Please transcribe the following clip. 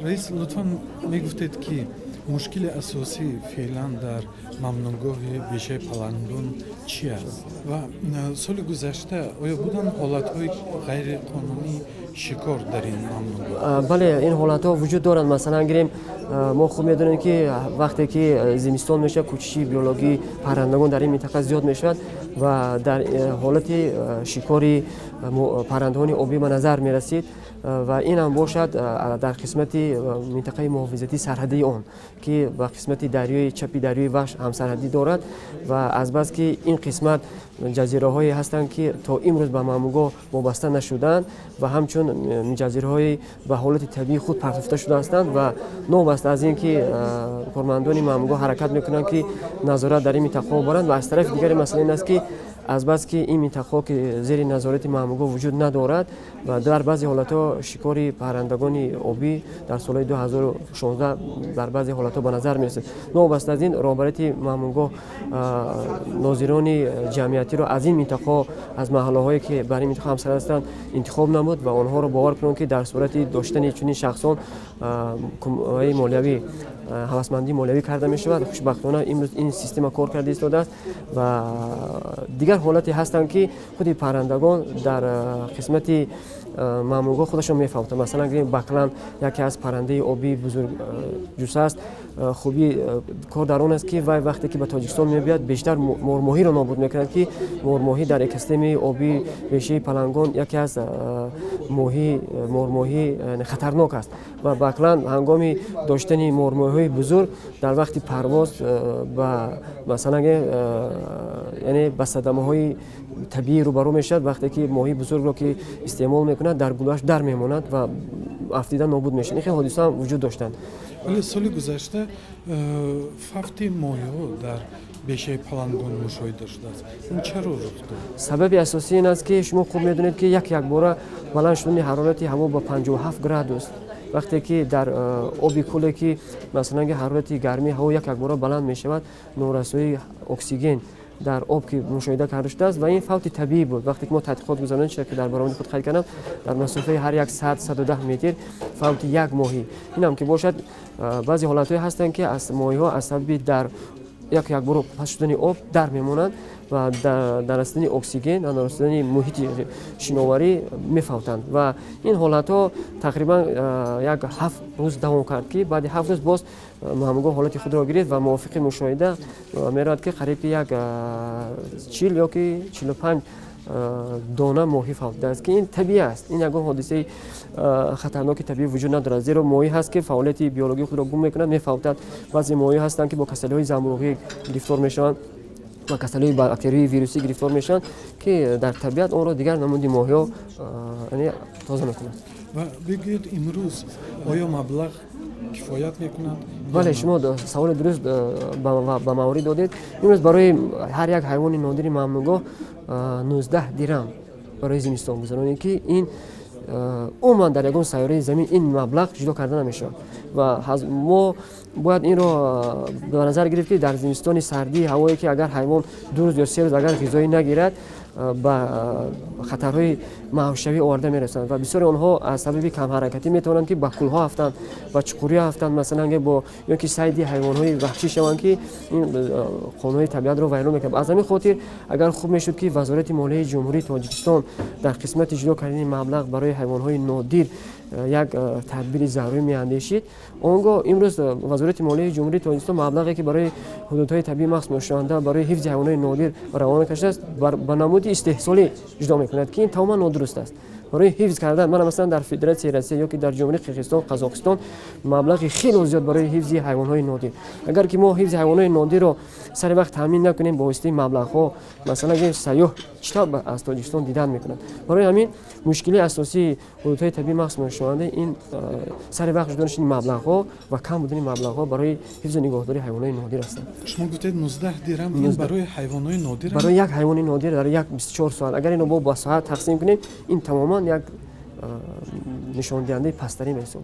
رئیس لطفا میگفتید که مشکل اساسی فعلا در ممنوعگاه بیشه پلنگان چی است و سال گذشته آیا بودن حالت‌های غیر قانونی شکار در این ممنوعگاه؟ بله این حالت ها وجود دارند. مثلا گیریم ما خوب میدونیم که وقتی که زمستان میشه کوچش بیولوژی پرندگان در این منطقه زیاد میشود و در حالت شکاری پرندگان آبی به نظر میرسید و این هم باشد در قسمت منطقه محافظتی سرحدی آن که با قسمت دریای چپی دریای وحش هم سرحدی دارد و از بس که این قسمت جزیره هایی هستند که تا امروز به ممنوعگاه وابسته نشدند و همچون جزیره های به حالت طبیعی خود پرتافته شده هستند و نوبسته از اینکه کارمندان ممنوعگاه حرکت میکنند که نظارت در این منطقه برند و از طرف دیگر مسئله این است که از بس که این منطقه که زیر نظارت ممنوعگاه وجود ندارد و در بعضی حالت‌ها شکار پرندگان آبی در سال 2016 در بعضی حالت‌ها به نظر می‌رسد. نوبسته از این رهبری ممنوعگاه ناظران جمعیتی را از این منطقه از محله‌هایی که برای منطقه همسایه هستند انتخاب نمود و آنها را باور کنند که در صورت داشتن چنین شخصان کمک مالیوی هوسمندی مالیوی کرده می شود. خوشبختانه امروز این سیستم کار کرده ایستاده است و دیگر حالتی هستند که خود پرندگان در قسمت ممنوعگاه خودشون میفهمند. مثلا بکلن یکی از پرنده آبی بزرگ جوسه است. خوبی کار در آن است که وقتی که به تاجیکستان میبیاد بیشتر مورماهی را نابود میکند که مورماهی در اکوسیستم آبی بیشه پلنگان یکی از مورماهی خطرناک است و بکلن هنگام داشتن مورماهی بزرگ در وقت پرواز با مثلا یعنی با صدمه‌های طبیعی روبرو میشد. وقتی که ماهی بزرگ را که استعمال میکند در گلوش در میماند و افتیدن نابود میشه. این حادثه هم وجود داشتند. ولی سال گذشته فقط ماهی‌ها در بیشه پلنگان مشاهده شده است. این چرا رخ داد؟ سبب اساسی این است که شما خوب میدونید که یک بار بلند شدن حرارت هوا با 57 گراد وقتی که در آبی کوله که مثلا حرارت گرمی هوا یک بار بلند می شود نورسایی اکسیژن در آب که مشاهده کرده شده است و این فوت طبیعی بود. وقتی که ما تحقیقات گذاران شد که در برآمد خود خرید کردم در مسافه هر 100-110 متر فوت یک ماهی این هم که باشد بعضی حالت‌های هستند که از ماهی‌ها از سبب در یک بار پس شدن آب در میمونند و در رسیدن اکسیژن در رسیدن محیط شناوری میفوتند و این حالت‌ها تقریبا یک 7 روز دوام کرد که بعد 7 روز باز ممنوعگاه حالت خود را گرفت و موافق مشاهده میراد که قریب یک 40 یا که 45 دانه ماهی فوت است که این طبیعی است. این یک حادثه خطرناک طبیعی وجود ندارد زیرا ماهی هست که فعالیت بیولوژی خود را گم میکنند میفوتند. بعضی ماهی هستند که با کسل‌های زنبورقی گرفتار میشوند و کسل‌های باکتری ویروسی گرفتار میشن که در طبیعت اون را دیگر نمود ماهی‌ها یعنی تازه میکنند. و بگید امروز آیا مبلغ کفایت میکنند؟ بله شما سوال درست با موارد دادید. امروز برای هر یک حیوان نادر ممنوعگاه 19 درم برای زمستان گذرانی که این عموما در یگان سیاره زمین این مبلغ جدا کرده نمیشه و ما باید این رو به نظر گرفت که در زمستان سردی هوایی که اگر حیوان 2 روز یا 3 روز اگر غذایی نگیرد با خطرهای معاشوی آورده میرسند و بسیار آنها از سبب کم حرکتی میتوانند که با کلها هفتند و چقوری هفتند مثلا با یا که صید حیوانات وحشی شوند که این قانون طبیعت رو ویران میکنه. از همین خاطر اگر خوب میشد که وزارت مالیه جمهوری تاجیکستان در قسمت جدا کردن مبلغ برای حیوانات نادر یک تدبیر ضروری میاندیشید اونگاه امروز وزارت مالیه جمهوری تاجیکستان مبلغی که برای حدودهای طبیعی مخصوص مشاهده برای حفظ حیوانات نادر روانه کرده است به نمود استحصالی جدا میکند که این تماما نادرست است. برای حفظ کردن من مثلا در فدراسیون روسیه یا که در جمهوری قرقیزستان قزاقستان مبلغ خیلی زیاد برای حفظ حیوانات نادر اگر که ما حفظ حیوانات نادر رو سر وقت تامین نکنیم با واسطه مبلغ ها مثلا سیاح چطور از تاجیکستان دیدن میکنند. برای همین مشکلی اساسی حدودهای طبیعی مخصوص مشاهده این سر وقت جدا شدن مبلغ ها و کم بودن مبلغ ها برای حفظ و نگهداری حیوانات نادر هستند. شما گفتید 19 درم این برای حیوانات نادر برای یک حیوان نادر در یک 24 ساعت اگر اینو با ساعت تقسیم کنیم این تماما یک نشان دهنده پستری میشه.